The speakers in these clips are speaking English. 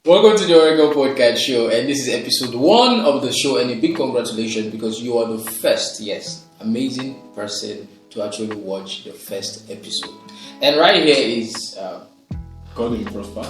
Welcome to the Oragon Podcast Show, and this is episode 1 of the show. And a big congratulations because you are the first, amazing person to actually watch the first episode. And right here is God will prosper.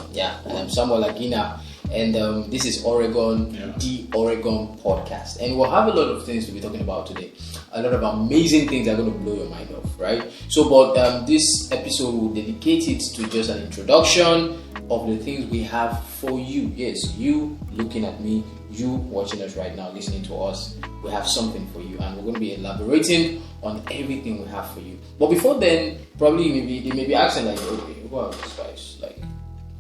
I'm Samuel Agina, and this is Oragon, the Oragon Podcast. And we'll have a lot of things to be talking about today. A lot of amazing things that are going to blow your mind off, right? So, but this episode will dedicate it to just an introduction of the things we have for you. Yes, you looking at me, you watching us right now, listening to us. We have something for you, and we're going to be elaborating on everything we have for you. But before then, probably they may be asking like, okay, who are these guys? Like,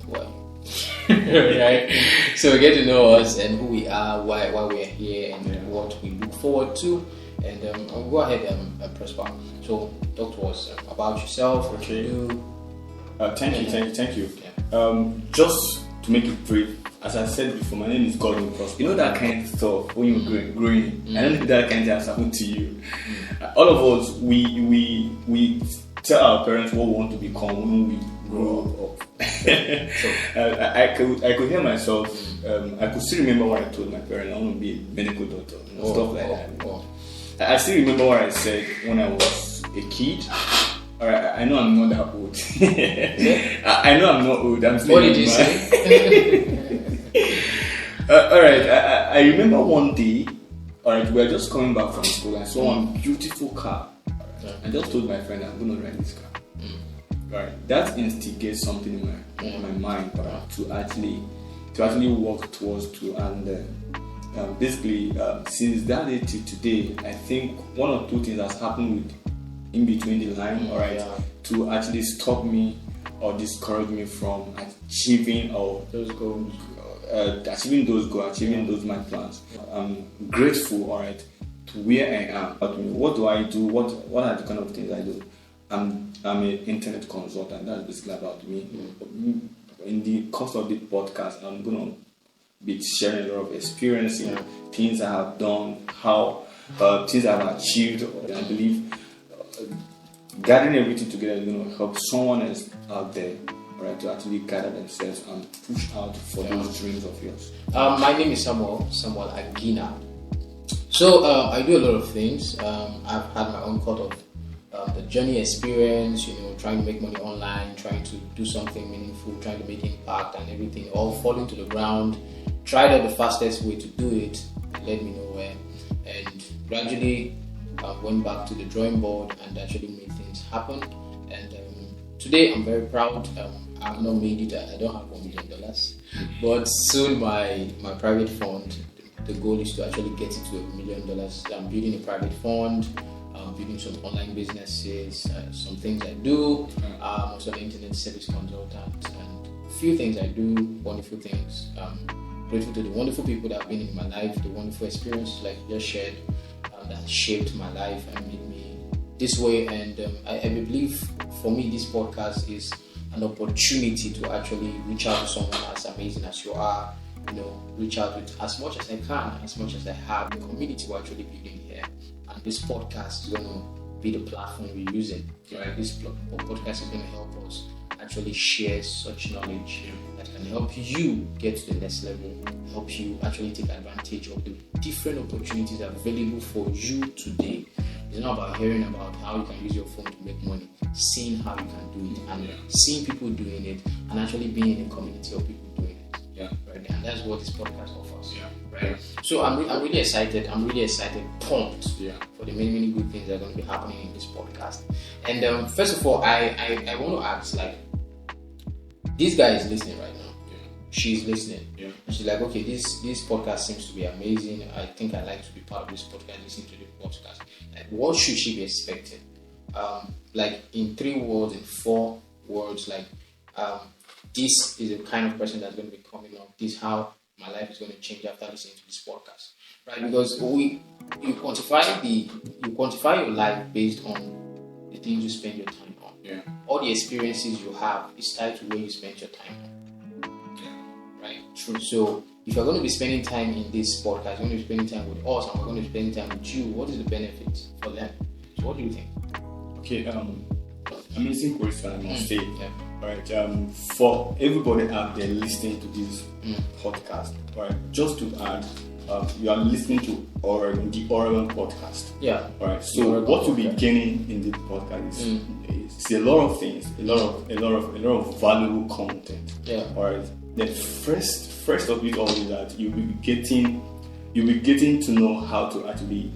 who are you? Right? So we get to know us and who we are, why we're here, and what we look forward to. And I'll go ahead and press back. So talk to us about yourself. What you do. Thank you. Just to make it brief, as I said before, my name is Gordon Prosper. You know that kind of stuff when you're growing. I don't think that kind of has happened to you. All of us, we tell our parents what we want to become when we grow up. I could hear myself. I could still remember what I told my parents. I want to be a medical doctor, stuff like that. I still remember what I said when I was a kid. Alright, I know I'm not that old. I know I'm not old. I'm still. What did you say? Alright, I remember one day. Alright, we were just coming back from school. I saw one beautiful car. I just told my friend I'm going to ride this car. Alright, that instigates something in my mind to actually work towards to basically since that day to today, I think one or two things has happened with in between the line, to actually stop me or discourage me from achieving those goals, achieving those my plans. I'm grateful, to where I am. But what do I do? What are the kind of things I do? I'm an internet consultant. That's basically about me. In the course of the podcast, I'm gonna be sharing a lot of experience, things I have done, how things I've achieved. I believe gathering everything together is going to help someone else out there, to actually gather themselves and push out for those dreams of yours. My name is Samuel Agina. So I do a lot of things. I've had my own cut of the journey experience, trying to make money online, trying to do something meaningful, trying to make impact and everything, all falling to the ground. Tried out the fastest way to do it. It led me nowhere. And gradually went back to the drawing board and actually made things happen. And today I'm very proud. I've not made it. I don't have $1 million, but soon my private fund. The goal is to actually get it to $1 million. I'm building a private fund. I'm building some online businesses. Some things I do. I'm also an internet service consultant, and a few things I do. Wonderful things. Grateful to the wonderful people that have been in my life, the wonderful experiences like you just shared. That shaped my life and made me this way. And I believe for me this podcast is an opportunity to actually reach out to someone as amazing as you are, reach out with as much as I can, as much as I have. The community we're actually building here, and this podcast is going to be the platform we're using. This podcast is going to help us actually share such knowledge that can help you get to the next level, help you actually take advantage of the different opportunities available for you today. It's not about hearing about how you can use your phone to make money, seeing how you can do it and seeing people doing it and actually being in a community of people doing it. Right? And that's what this podcast offers. Right? So I'm really excited. Pumped for the many good things that are going to be happening in this podcast. And first of all, I want to ask, this guy is listening right now. She's listening. And she's like, okay, this podcast seems to be amazing. I think I'd like to be part of this podcast, listening to the podcast. What should she be expecting? In 3 words, in 4 words, this is the kind of person that's going to be coming up. This is how my life is going to change after listening to this podcast. Right? Because you quantify your life based on the things you spend your time on. All the experiences you have is tied to where you spend your time on. Right? True. So if you're going to be spending time in this podcast, you're going to be spending time with us, and we're going to be spending time with you, what is the benefit for them? So what do you think? Okay, amazing question, I must say. right? For everybody out there listening to this podcast, right? Just to add, you are listening to the Oragon podcast. Yeah. Right. So what you'll be gaining in the podcast is a lot of things, a lot of valuable content. Yeah. All right. The first of it all is that you'll be getting to know how to actually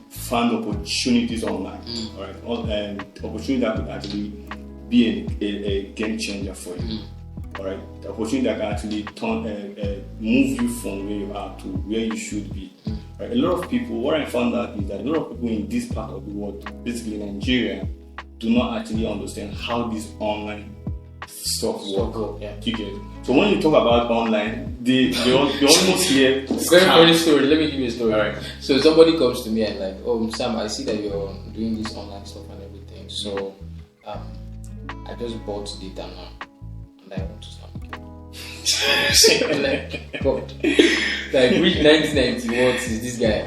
find opportunities online. All right. Opportunity that could actually be a game changer for you. All right, the opportunity that can actually move you from where you are to where you should be. Right? A lot of people, what I found out is that a lot of people in this part of the world, basically Nigeria, do not actually understand how this online stuff works. Yeah. You get it? So when you talk about online, they almost hear. Very funny story. Let me give you a story. All right. So somebody comes to me and like, oh Sam, I see that you're doing this online stuff and everything. So I just bought data now. I want to start. Like, God, like which 1990 what is this guy?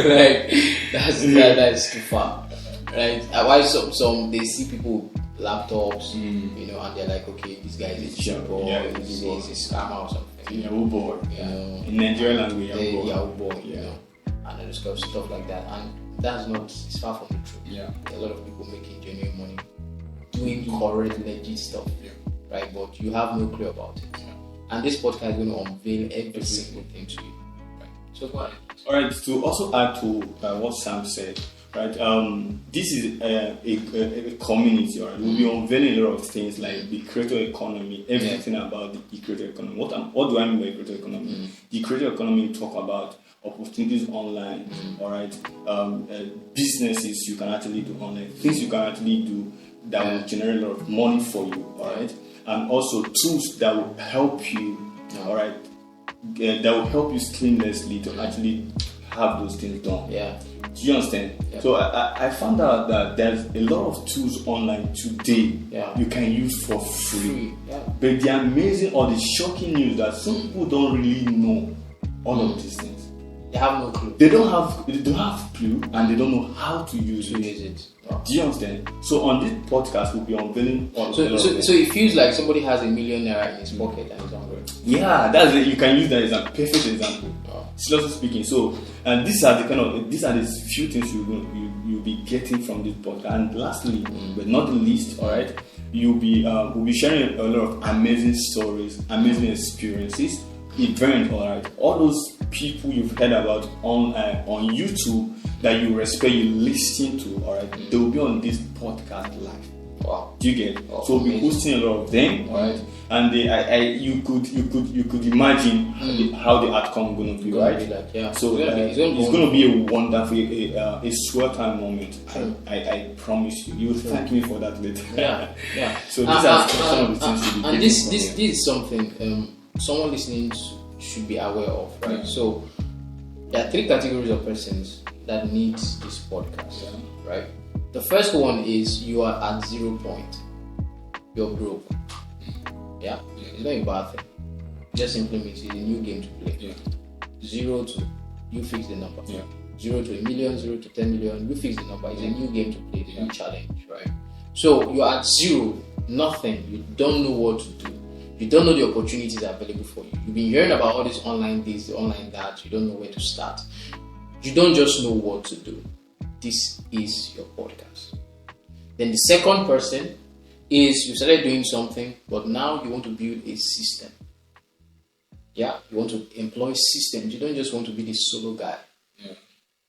Like that's too far, right? Why some they see people with laptops, you know, and they're like, okay, this guy is a cheap boy, he's a scammer or something. Yahoo boy, you know, in Nigerian language, Yahoo boy, you know, and then stuff like that, and that's not, it's far from the truth. Yeah, a lot of people making genuine money, doing correct, legit stuff. Yeah. Right, but you have no clue about it. Yeah. And this podcast is going to unveil every single thing to you. Right. So go ahead. All right. To also add to what Sam said, right? This is a community. Right, we'll be unveiling a lot of things like the creator economy, everything about the creator economy. What do I mean by creator economy? The creator economy talk about opportunities online. All right, businesses you can actually do online, things you can actually do that will generate a lot of money for you. All right. And also tools that will help you, all right, that will help you seamlessly to actually have those things done. Yeah. Do you understand? Yeah. So I found out that there's a lot of tools online today you can use for free. Yeah. But the amazing or the shocking news that some people don't really know all of these things. They have no clue. They don't have clue, and they don't know how to use it. Do you understand? So on this podcast, we'll be unveiling all so it feels like somebody has $1 million in his pocket and he's hungry. Yeah, that's it. You can use that as a perfect example. Seriously speaking. So, and these are the few things you'll be getting from this podcast. And lastly, but not the least, all right, we'll be sharing a lot of amazing stories, amazing experiences, events, all right, all those people you've heard about on YouTube that you respect, you listen to, all right, they will be on this podcast live. Wow. Do you get it? So we'll be posting a lot of them, all right, and you could imagine how the outcome going to be, right? So it's going to be a wonderful, a swell time moment. I promise you. You will thank me for that later. Yeah. So these are some of the things to be. And this is something someone listening should be aware of, right? So there are 3 categories of persons that need this podcast, right? The first one is you are at 0 point. You're broke. Yeah? It's not a bad thing. Just simply means it's a new game to play. Yeah. 0 to you fix the number. Yeah. 0 to 1 million, 0 to 10 million, you fix the number. It's a new game to play, it's a new challenge, right? So you're at 0, nothing. You don't know what to do. You don't know the opportunities available for you. You've been hearing about all these online this, online that. You don't know where to start. You don't just know what to do. This is your podcast. Then the second person is you started doing something, but now you want to build a system. Yeah, you want to employ systems. You don't just want to be the solo guy. Yeah.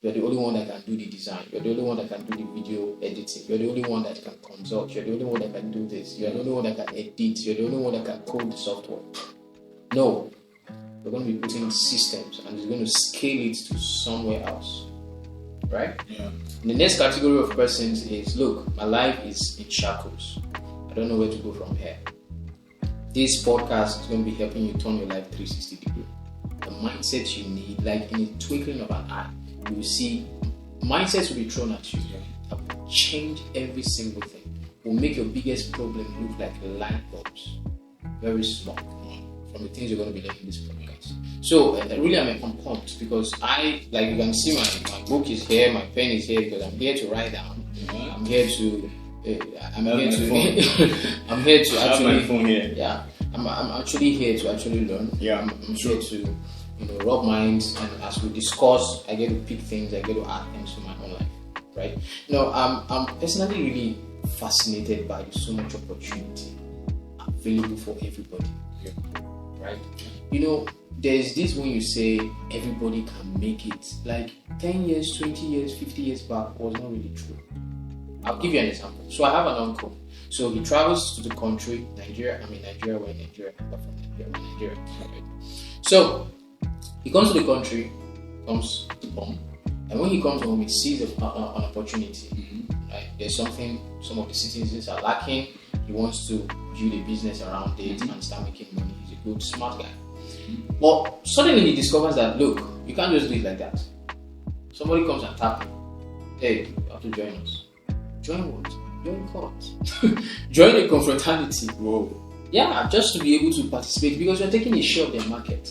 You're the only one that can do the design. You're the only one that can do the video editing. You're the only one that can consult. You're the only one that can do this. You're the only one that can edit. You're the only one that can code the software. No. We're going to be putting systems and it's going to scale it to somewhere else. Right? Yeah. The next category of persons is, look, my life is in shackles. I don't know where to go from here. This podcast is going to be helping you turn your life 360 degrees. The mindset you need, like in a twinkling of an eye, you will see mindsets will be thrown at you that will change every single thing. Will make your biggest problem look like light bulbs. Very small from the things you're going to be learning in this podcast. So really I'm pumped because you can see my book is here, my pen is here because I'm here to write down. I'm here to I'm here to. I'm here to I have my actually. phone here. Yeah, I'm actually here to actually learn. Yeah, I'm here to, rub minds, and as we discuss, I get to pick things, I get to add things to my own life, right? I'm personally really fascinated by so much opportunity available for everybody, right? There's this when you say everybody can make it, like 10 years, 20 years, 50 years back was not really true. I'll give you an example. So I have an uncle. So he travels to the country, Nigeria. We're in Nigeria. We're from Nigeria. Right? So he comes to the country, comes home, and when he comes home, he sees an opportunity. Right? There's something some of the citizens are lacking. He wants to build a business around it and start making money. He's a good, smart guy. But suddenly he discovers that, look, you can't just do it like that. Somebody comes and tap him. Hey, you have to join us. Join what? Join court. Join a confraternity. Whoa. Yeah, just to be able to participate because you're taking a share of their market.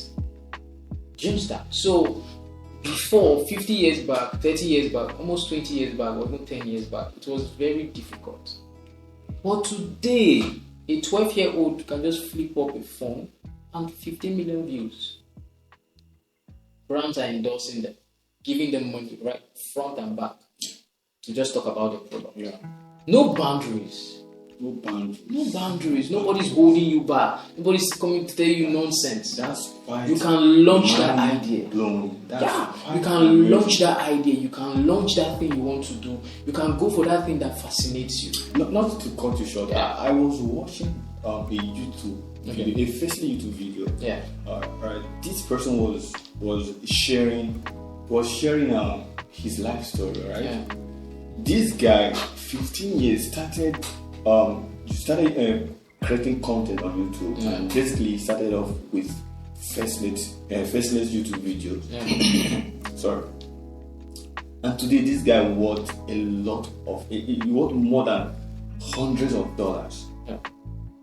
Do you understand? So, before 50 years back, 30 years back, almost 20 years back, or even 10 years back, it was very difficult. But today, a 12-year-old can just flip up a phone and 15 million views. Brands are endorsing them, giving them money right front and back to just talk about the product. Yeah. No boundaries. Nobody's holding you back. Nobody's coming to tell you nonsense. That's why you can launch that idea. You can launch that idea. You can launch that thing you want to do. You can go for that thing that fascinates you. Not to cut you short. Yeah. I was watching a YouTube video, a firstly YouTube video. Yeah. This person was sharing his life story, right? Yeah. This guy, 15 years, started creating content on YouTube, and basically started off with faceless YouTube videos. Yeah. Sorry. And today, this guy worth more than hundreds of dollars. Yeah.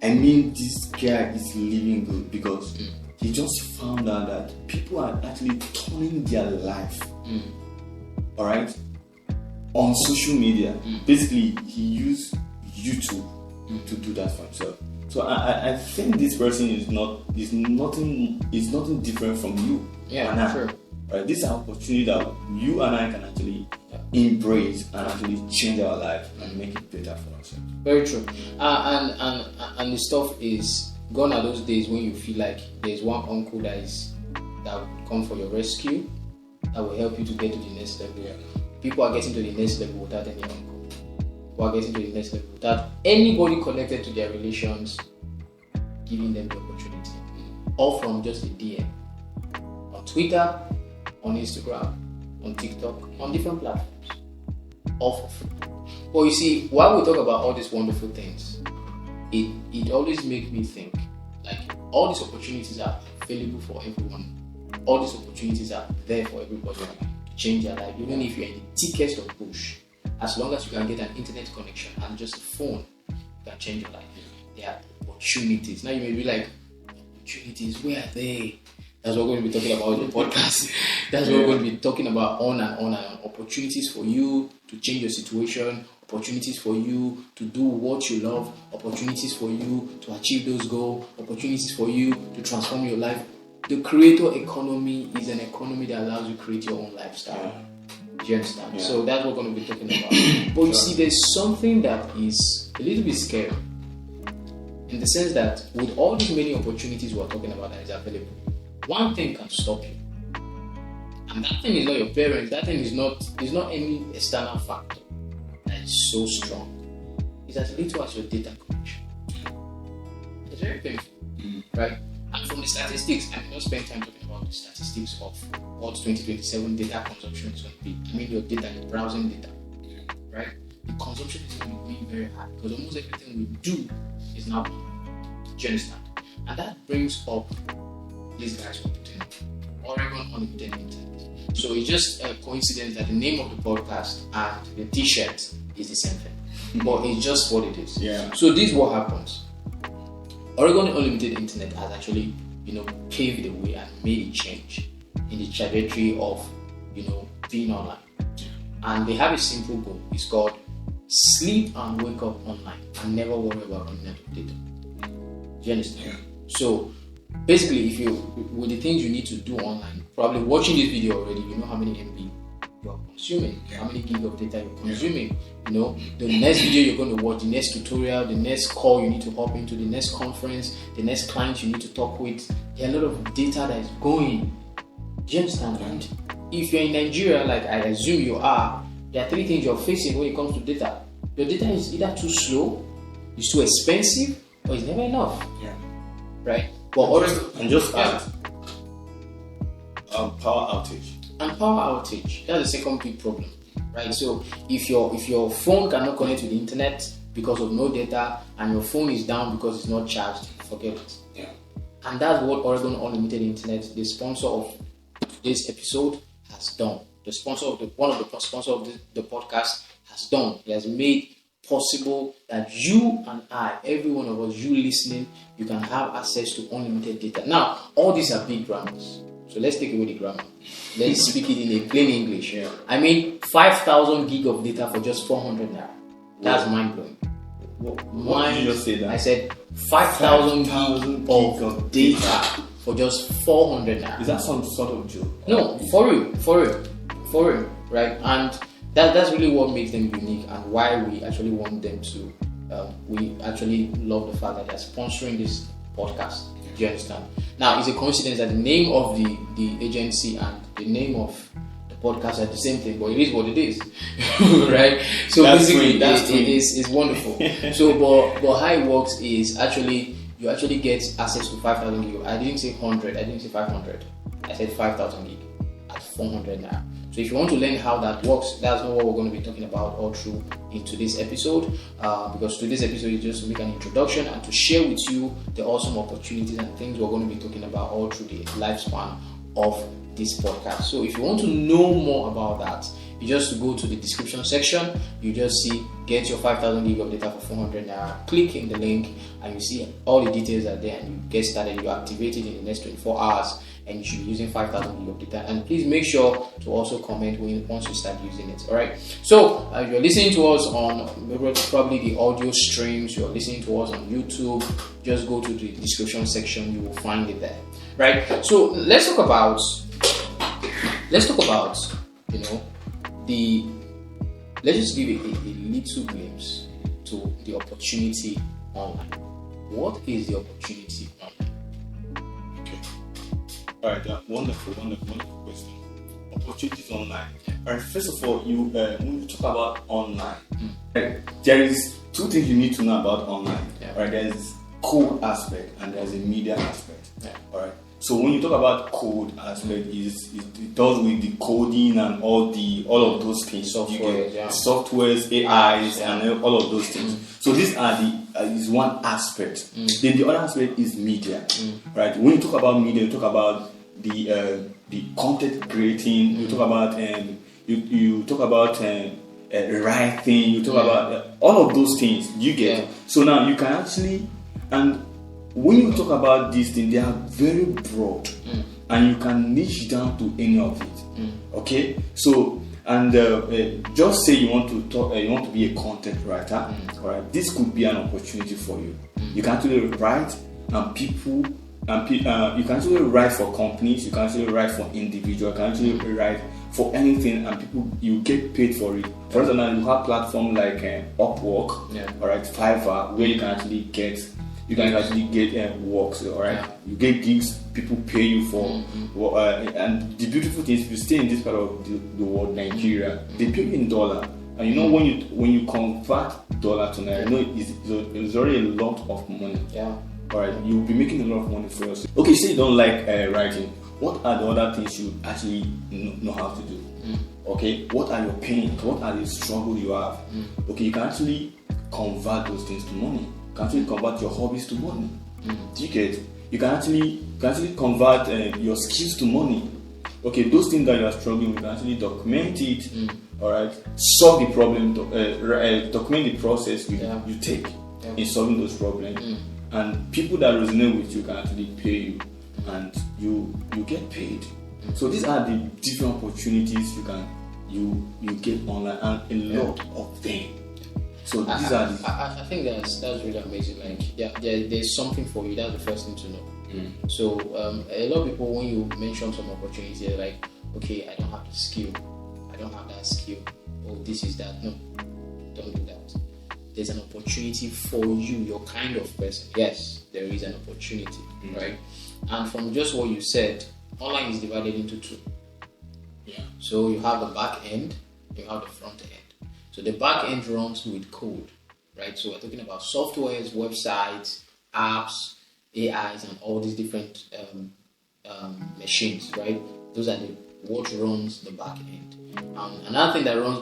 I mean, this guy is living good because he just found out that people are actually turning their life, all right, on social media. Basically, he used YouTube to do that for himself. So I think this person is nothing different from you. Yeah, sure. Right? This is an opportunity that you and I can actually embrace and actually change our life and make it better for ourselves. Very true. And the stuff is gone are those days when you feel like there's one uncle that will come for your rescue, that will help you to get to the next level. People are getting to the next level without any uncle. People are getting to the next level without anybody connected to their relations giving them the opportunity. All from just a DM. On Twitter, on Instagram, on TikTok, on different platforms. All for free. But you see, while we talk about all these wonderful things, it always makes me think, like, all these opportunities are available for everyone. All these opportunities are there for everybody to change their life, even if you're in the thickest of bush. As long as you can get an internet connection and just a phone, you can change your life. There are opportunities. Now you may be like, opportunities, where are they? That's what we're going to be talking about in the podcast. That's what we're going to be talking about on and on and on. Opportunities for you to change your situation, opportunities for you to do what you love, opportunities for you to achieve those goals, opportunities for you to transform your life. The creator economy is an economy that allows you to create your own lifestyle. Do you understand? So that's what we're going to be talking about. But you see, there's something that is a little bit scary. In the sense that with all these many opportunities we're talking about that is available, one thing can stop you. And that thing is not your parents, that thing is not any external factor that is so strong. It's as little as your data connection. It's very painful. Right? And from the statistics, I may not spend time talking about the statistics of what 2027 data consumption is going to be. I mean your data, your browsing data. Right? The consumption is going to be very high because almost everything we do is now. Do you understand? And that brings up these guys we're putting Oragon Unlimited Internet. So it's just a coincidence that the name of the podcast and the t-shirt is the same thing. But it's just what it is. Yeah. So this is what happens. Oragon Unlimited Internet has actually, paved the way and made a change in the trajectory of, being online. And they have a simple goal. It's called sleep and wake up online and never worry about running out of data. Do you understand? Yeah. So basically, if you with the things you need to do online, probably watching this video already, you know how many MB you're consuming, how many gig of data you're consuming. You know, the next video you're going to watch, the next tutorial, the next call you need to hop into, the next conference, the next client you need to talk with. There are a lot of data that is going. Do you understand? And if you're in Nigeria, like I assume you are, there are three things you're facing when it comes to data. Your data is either too slow, it's too expensive, or it's never enough. Yeah. Right? But and just add power outage. And power outage. That's the second big problem. Right? So if your phone cannot connect to the internet because of no data, and your phone is down because it's not charged, forget it. Yeah. And that's what Oragon Unlimited Internet, the sponsor of today's episode, has done. The sponsor of one of the sponsors of the podcast has done. He has made possible that you and I, every one of us, you listening, you can have access to unlimited data. Now, all these are big grammars. So let's take away the grammar. Let's speak it in a plain English. Yeah. I mean, 5,000 gig of data for just 400 naira. That's mind blowing. Why did you just say that? I said 5,000 gig of data for just 400 naira. Is that some sort of joke? No, for real, right? And that's really what makes them unique, and why we actually want them to. We actually love the fact that they're sponsoring this podcast. Do you understand? Now, it's a coincidence that the name of the agency and the name of the podcast are the same thing, but it is what it is, right? So that's basically, sweet. It's wonderful. So, but how it works is you actually get access to 5,000 gig. I didn't say 100. I didn't say 500. I said 5,000 gig at 400 naira. So if you want to learn how that works, that's not what we're going to be talking about all through in today's episode, because today's episode is just to make an introduction and to share with you the awesome opportunities and things we're going to be talking about all through the lifespan of this podcast. So if you want to know more about that, you just go to the description section, you just see get your 5,000 gig of data for 400 naira, click in the link and you see all the details are there, and you get started. You activate it in the next 24 hours and you should be using 5,000 gig of data. And please make sure to also comment once you start using it. All right. So if you're listening to us on probably the audio streams, you're listening to us on YouTube, just go to the description section. You will find it there. Right. So let's talk about let's just give a little glimpse to the opportunity online. What is the opportunity online? All right, wonderful question. Opportunities online. All right, first of all, when you talk about online, right, there is two things you need to know about online. Yeah. All right, there's code aspect and there's a media aspect. Yeah. All right. So when you talk about code aspect, it does with the coding and all of those things. Softwares, AIs, and all of those things. So these are is one aspect. Then the other aspect is media. Right. When you talk about media, you talk about the content creating. You talk about you talk about writing. You talk about all of those things. You get. Yeah. So now you can actually when you talk about these things, they are very broad, and you can niche down to any of it. Okay, so just say you want to talk, you want to be a content writer. All right, this could be an opportunity for you. You can actually write, and you can actually write for companies. You can actually write for individuals. You can actually write for anything, and people, you get paid for it. For example, you have platforms like Upwork, all right, Fiverr, where you can actually get works, all right. Yeah. You get gigs, people pay you for, and the beautiful thing is, if you stay in this part of the world, Nigeria, they pay you in dollar, and you know when you convert dollar to naira, you know it's already a lot of money. Yeah. All right, you'll be making a lot of money for yourself. Okay, say you don't like writing. What are the other things you actually know how to do? Okay, what are your pains? What are the struggles you have? Okay, you can actually convert those things to money. You can actually convert your hobbies to money. Do you get? You can actually convert your skills to money. Okay, those things that you are struggling with, you can actually document it. All right, solve the problem. Document the process you take in solving those problems, and people that resonate with you can actually pay you, and you get paid. So these are the different opportunities you get online, and a lot of them. So these I think that's really amazing. Like, there's something for you. That's the first thing to know. So a lot of people, when you mention some opportunities, they're like, okay, I don't have the skill. I don't have that skill. Oh, this is that. No, don't do that. There's an opportunity for you, your kind of person. Yes, there is an opportunity, right? And from just what you said, online is divided into two. Yeah. So you have the back end, you have the front end. So the back end runs with code, right? So we're talking about softwares, websites, apps, AIs, and all these different machines, right? Those are what runs the back end. Another thing that runs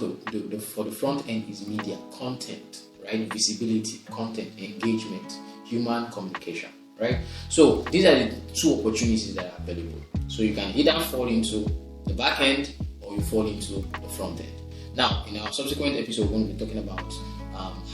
for the front end is media, content, right? Visibility, content, engagement, human communication, right? So these are the two opportunities that are available. So you can either fall into the back end or you fall into the front end. Now, in our subsequent episode, we're going to be talking about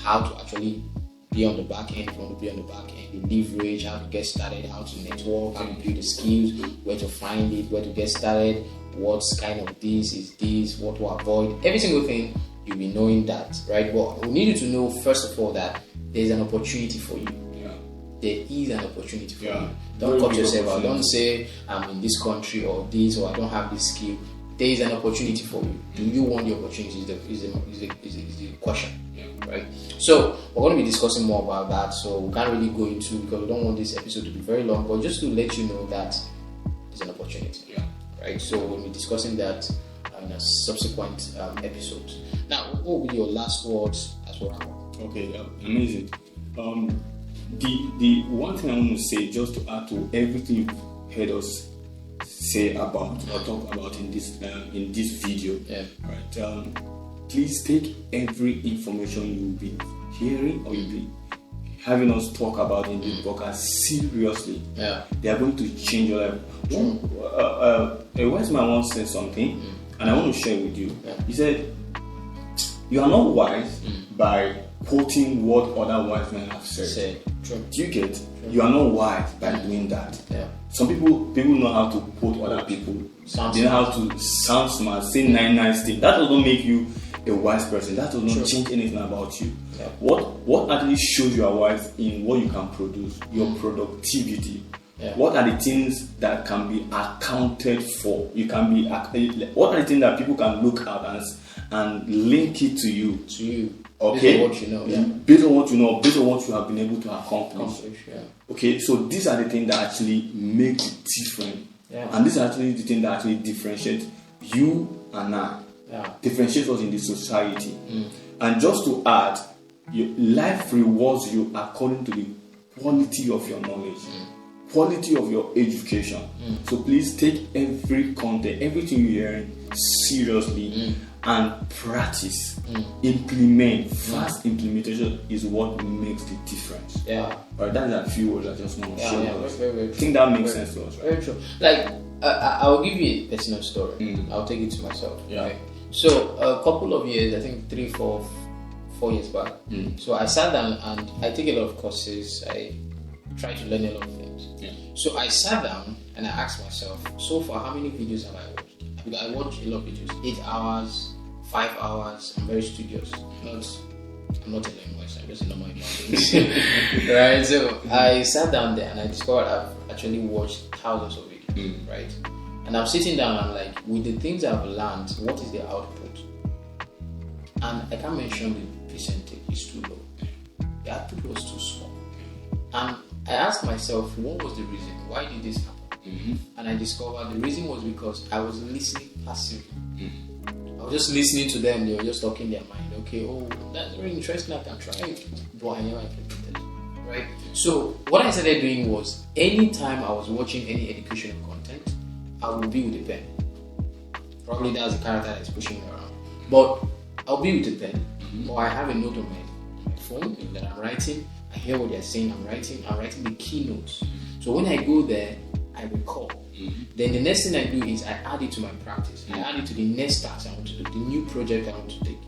how to actually be on the back end. If you want to be on the back end, the leverage, how to get started, how to network, how to build the skills, where to find it, where to get started, what's kind of this is this, what to avoid, every single thing. You'll be knowing that, right? But we need you to know, first of all, that there's an opportunity for you. Yeah. There is an opportunity for you. Don't cut yourself out. Don't say, I'm in this country or this, or I don't have this skill. There is an opportunity for you. Do you want the opportunity? Is the question, right? So we're going to be discussing more about that. So we can't really go into, because we don't want this episode to be very long, but just to let you know that there's an opportunity, right? So we'll be discussing that in a subsequent episodes. Now, what will be your last words as well? Okay, amazing. The one thing I want to say, just to add to everything you've heard us say about or talk about in this video, right? Please take every information you'll be hearing or you'll be having us talk about in this podcast seriously. They are going to change your life. A wise man once said something, and I want to share with you. He said, "You are not wise by quoting what other wise men have said." Do you get? You are not wise by doing that. Some people know how to quote other people. They know how to sound smart, say nice things. That does not make you a wise person. That does not change anything about you. What actually shows you are wise in what you can produce, your productivity. What are the things that can be accounted for? What are the things that people can look at and link it to you? Okay, based on what you know, based on what you know, based on what you have been able to accomplish. Okay, so these are the things that actually make it different, and these are actually the things that actually differentiate you and I, differentiate us in the society. And just to add, life rewards you according to the quality of your knowledge, quality of your education. So please take every content, everything you're hearing seriously, and practice. Implement. Fast implementation is what makes the difference. Right, that's a few words I just want to share. Very I think that makes sense to us, right? Very true. Like, I will give you a personal story. I'll take it to myself. Right? So a couple of years, I think 3, 4 years back. So I sat down and I take a lot of courses. I try to learn a lot of things. So I sat down and I asked myself, so far, how many videos have I watched? Because I watch a lot of videos, 8 hours, 5 hours. I'm very studious. I'm not a linguist, I'm just a normal human being. Right? So I sat down there and I discovered I've actually watched thousands of videos, right? And I'm sitting down and I'm like, with the things I've learned, what is the output? And I can't mention the percentage, it's too low. The output was too small. And I asked myself, what was the reason? Why did this happen? And I discovered the reason was because I was listening passively. I was just listening to them, they were just talking their mind. Okay, oh, that's very interesting, I can try it. But I never implemented it. Right? So what I started doing was, anytime I was watching any educational content, I would be with a pen. Probably that's the character that's pushing me around. But I'll be with a pen. Or I have a note on my phone that I'm writing. I hear what they're saying, I'm writing the keynotes. So when I go there, I recall. Then the next thing I do is I add it to my practice. I add it to the next task I want to do, the new project I want to take.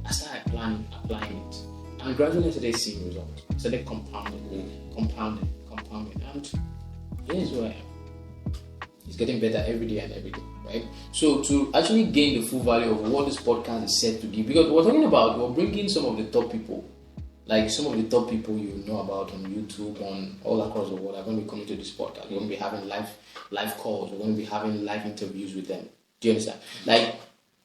I start applying it. And gradually I started seeing results. I started compounding. And here's where I am. It's getting better every day and every day, right? So to actually gain the full value of what this podcast is set to give, because we're bringing some of the top people, like some of the top people you know about on YouTube, on all across the world, are going to be coming to this podcast. We're going to be having live calls. We're going to be having live interviews with them. Do you understand?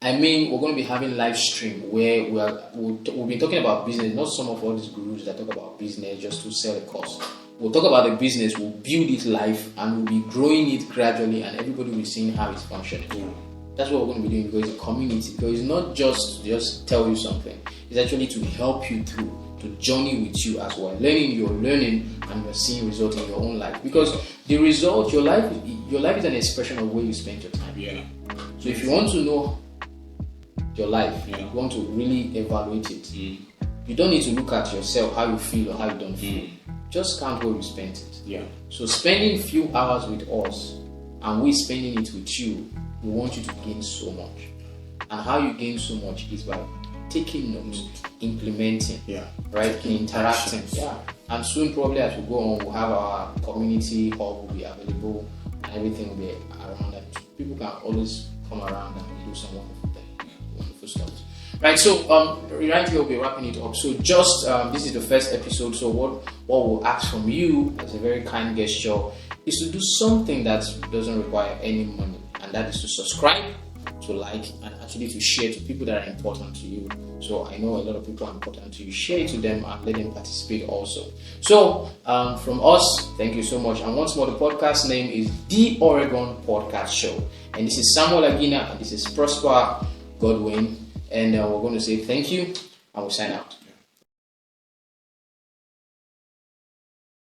We're going to be having live stream where we'll be talking about business, not some of all these gurus that talk about business just to sell a course. We'll talk about the business, we'll build it live, and we'll be growing it gradually, and everybody will be seeing how it's functioning. Yeah. That's what we're going to be doing, because it's a community. Because it's not just tell you something. It's actually to help you through, to journey with you as well. You're learning, and you're seeing results in your own life. Because the result, your life is an expression of where you spend your time. Yeah. So if you want to know your life, you want to really evaluate it, you don't need to look at yourself, how you feel or how you don't feel. Just count where you spent it. Yeah. So spending few hours with us and we spending it with you, we want you to gain so much. And how you gain so much is by taking notes, implementing, right, interacting. Yeah. And soon, probably as we go on, we'll have our community hub will be available and everything will be around that. People can always come around and do some wonderful stuff. Right, so right here we'll be wrapping it up. So just this is the first episode. So what we'll ask from you as a very kind gesture is to do something that doesn't require any money, and that is to subscribe, to like, and actually to share to people that are important to you. So I know a lot of people are important to you. Share it to them and let them participate also. So from us, thank you so much. And once more, the podcast name is The Oragon Podcast Show, and this is Samuel Agina, and this is Prosper Godwin. And we're going to say thank you, and we'll sign out.